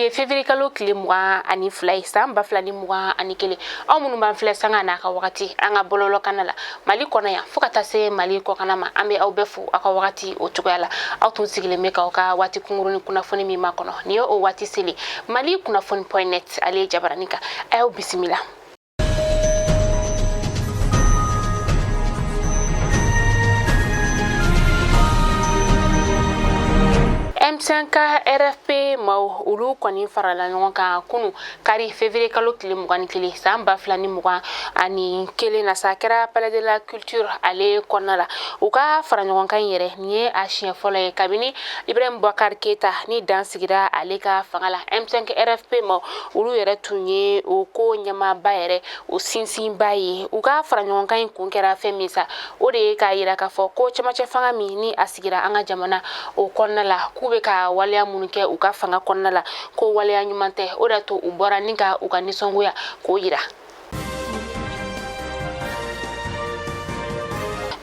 Bi février kalo tile 22 san 2021 aw minnu b'an filɛ sanga n'a ka wagati an ka bɔlɔlɔ kana la Mali kɔnɔ yan fo ka taa se Mali kɔkana ma an bɛ aw bɛɛ fo aw ka wagati o cogoya la aw tun sigilen bɛ k'aw ka waati kunkurunin kunnafoni min ma kɔnɔ ni o waati seli Mali kunnafoni.net ale jabaranin kan a y'aw bisimila. M5 RFP maaw olu kɔni farala ɲɔgɔn kan kunu kari février kalo tile 21 san 2021 na sa kɛra Palais de la Culture ale kɔnɔna la u ka fara ɲɔgɔn kan yɛrɛ ni ye a siɲɛ fɔlɔ ye kabini Ibrahim Boubacar Keita ni dan sigira ale ka fanga la M5 RFP maaw olu yɛrɛ tun ye o ko ɲɛmaaba yɛrɛ o sinsinba ye u ka fara ɲɔgɔn kan kun kɛra fɛn min sa o de ye k'a yira k'a fɔ ko cɛmancɛ fanga min ni a sigira an ka jamana o kɔnɔna la k'u bɛ ka waleya mun kɛ u ka fanga kɔnɔna la ko waleya ɲuman tɛ o da to u bɔra ni ka u ka nisɔngoya k'o yira.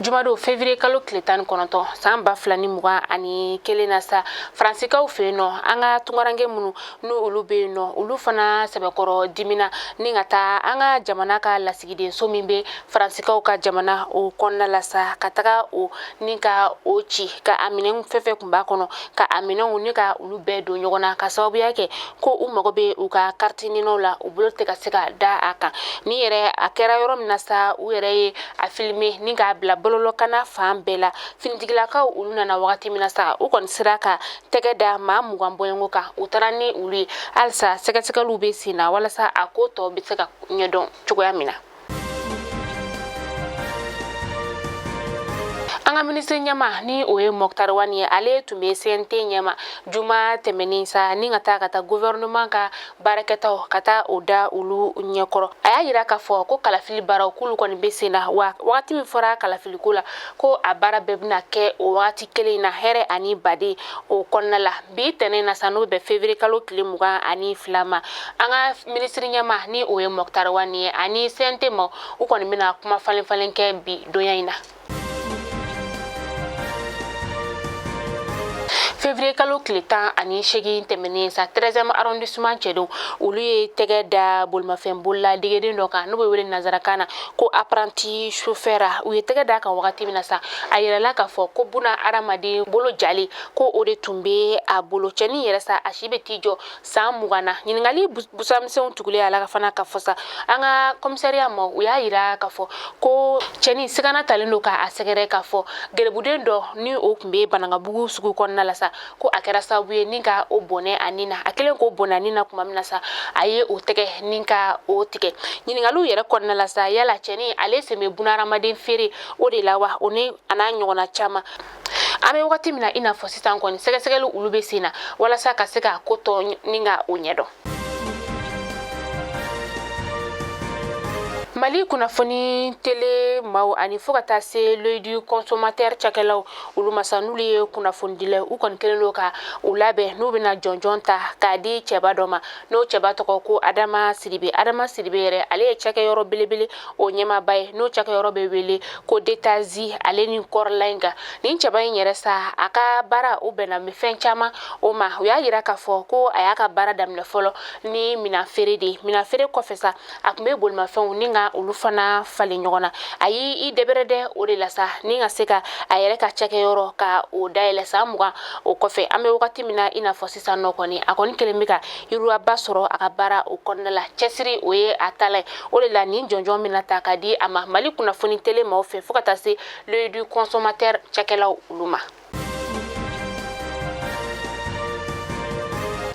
Jumado février kalo tile 19 san 2021 na sa Fransikaw fɛ yen nɔ an ka tungarange minnu n'u olu bɛ yen nɔ olu fana sɛbɛkɔrɔ dimina ni ka taa an ka jamana ka lasigidenso min bɛ Fransikaw ka jamana o kɔnɔna la sa ka taga o ni ka o ci ka a minɛn fɛn kun b'a kɔnɔ ka a minɛnw ni ka olu bɛɛ don ɲɔgɔn na ka sababuya kɛ ko u mago bɛ u ka carte ɲininaw la u bolo tɛ ka se ka da a kan ni yɛrɛ a kɛra yɔrɔ min na sa u yɛrɛ ye a filmer ni k'a bila bɔlɔlɔ kana fan bɛɛ la finitigilakaw olu nana wagati min na sa u kɔni sera ka tɛgɛ da maa 20 bɔɲɔgɔn kan u taara ni olu ye halisa sɛgɛsɛgɛliw bɛ sen na walasa a ko tɔ bɛ se ka ɲɛdɔn cogoya min na. An ka ministre ɲɛma ni o ye Mokhtar Wane ye ale tun bɛ CNT ɲɛma juma tɛmɛnen sa ni ka taa gouvernement ka baarakɛtaw ka taa o da olu ɲɛkɔrɔ a y'a yira k'a fɔ ko kalafili baaraw k'olu kɔni bɛ sen na wa wagati min fɔra kalafiliko la ko a baara bɛɛ bɛna kɛ o wagati kelen na hɛrɛ ani baden o kɔnɔna la bi tɛnɛn na sa n'o bɛ février kalo tile 22 ma an ka ministre ɲɛma ni o ye Mokhtar Wane ye ani CNT ma u kɔni bɛna kuma falen kɛ bi donya in na. Février kalo tile 18 tɛmɛnen sa 13e arrondissement cɛdenw olu ye tɛgɛ da bolimafɛn bolila degeden dɔ kan n'o bɛ wele nazarakan na ko apprenti chauffeur u ye tɛgɛ da kan wagati min na sa a yirala k'a fɔ ko buna adamaden bolo jalen ko o de tun bɛ a bolo cɛnin yɛrɛ sa a si bɛ t'i jɔ san 20 na ɲininkali busamisɛnw tugulen a la fana ka fɔ sa an ka commissariat ma u y'a yira k'a fɔ ko cɛnin sigana talen don k'a sɛgɛrɛ k'a fɔ gɛrɛbuden dɔ ni o tun bɛ Banangabugu sugu kɔnɔna la sa ko a kɛra sababu ye ni ka o bɔnɛ a nin na a kelen k'o bɔnɛ a nin na kuma min na sa a ye o tɛgɛ ni ka o tigɛ ɲininkaliw yɛrɛ kɔnɔna la sa yala cɛnin ale sen bɛ bunahadamaden feere o de la wa o ni a n'a ɲɔgɔnna caman an bɛ wagati min na i n'a fɔ sisan kɔni sɛgɛsɛgɛliw olu bɛ sen na walasa ka se ka ko tɔ ni ka o ɲɛdɔn. Mali kunnafoni tele maaw ani fo ka taa se l'œil du consommateur cakɛlaw olu masa n'olu ye kunnafoni dilaw u kɔni kelen don ka u labɛn n'u bɛna jɔnjɔn ta k'a di cɛba dɔ ma n'o cɛba tɔgɔ ko Adama Sidibe yɛrɛ ale ye cakɛyɔrɔ belebele o ɲɛmaaba ye n'o cakɛyɔrɔ bɛ wele ko Detazi ale ni kɔrɔla in kan nin cɛba in yɛrɛ sa a ka baara o bɛnna fɛn caman o ma u y'a yira k'a fɔ ko a y'a ka baara daminɛ fɔlɔ ni minɛn feere de ye minɛn feere kɔfɛ sa a tun bɛ bolimafɛnw ni ka olu fana falen ɲɔgɔn na a y'i dɛbɛrɛdɛ o de la sa ni ka se ka a yɛrɛ ka cakɛyɔrɔ ka o dayɛlɛ san 20 o kɔfɛ an bɛ wagati min na i n'a fɔ sisan nɔ kɔni a kɔni kelen bɛ ka yiriwaba sɔrɔ a ka baara o kɔnɔna la cɛsiri o ye a talan ye o de la nin jɔnjɔn bɛna ta ka di a ma Mali kunnafoni tele maaw fɛ fo ka taa se l'œil du consommateur cakɛlaw olu ma.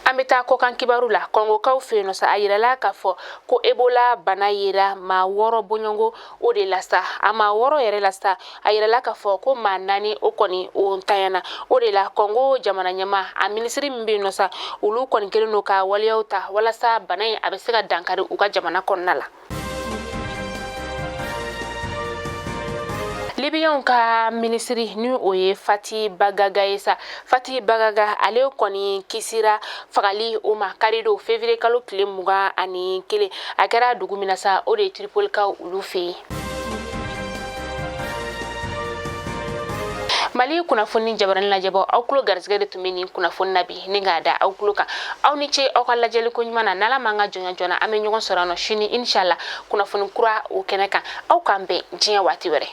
An bɛ taa kɔkan kibaru la Kɔngokaw fɛ yen nɔ sa a yirala k'a fɔ ko Ebola bana yera maa 6 bɔɲɔgɔnko o de la sa a maa 6 yɛrɛ la sa a yirala k'a fɔ ko maa 4 o kɔni o ntanyana o de la Kɔngo jamana ɲɛma a minisiri min bɛ yen nɔ sa olu kɔni kelen don ka waleyaw ta walasa bana in a bɛ se ka dankari u ka jamana kɔnɔna la. Libyɛnw ka minisiri ni o ye Fati Bagaga ye sa Fati Bagaga ale kɔni kisira fagali o ma karido février kalo tile 21 a kɛra dugu min na sa o de ye Tripolikaw olu fɛ yen. Mali kunnafoni jabaran lajɛbɔ aw kulo garisɛgɛ de tun bɛ nin kunnafoni na bi ni k'a da aw kulo kan aw ni ce aw ka lajɛli ko ɲuman na n'ala m'an ka jɔnya joona an bɛ ɲɔgɔn sɔrɔ yan nɔ sini inshallah kunnafoni kura o kɛnɛ kan aw k'an bɛn diɲɛ waati wɛrɛ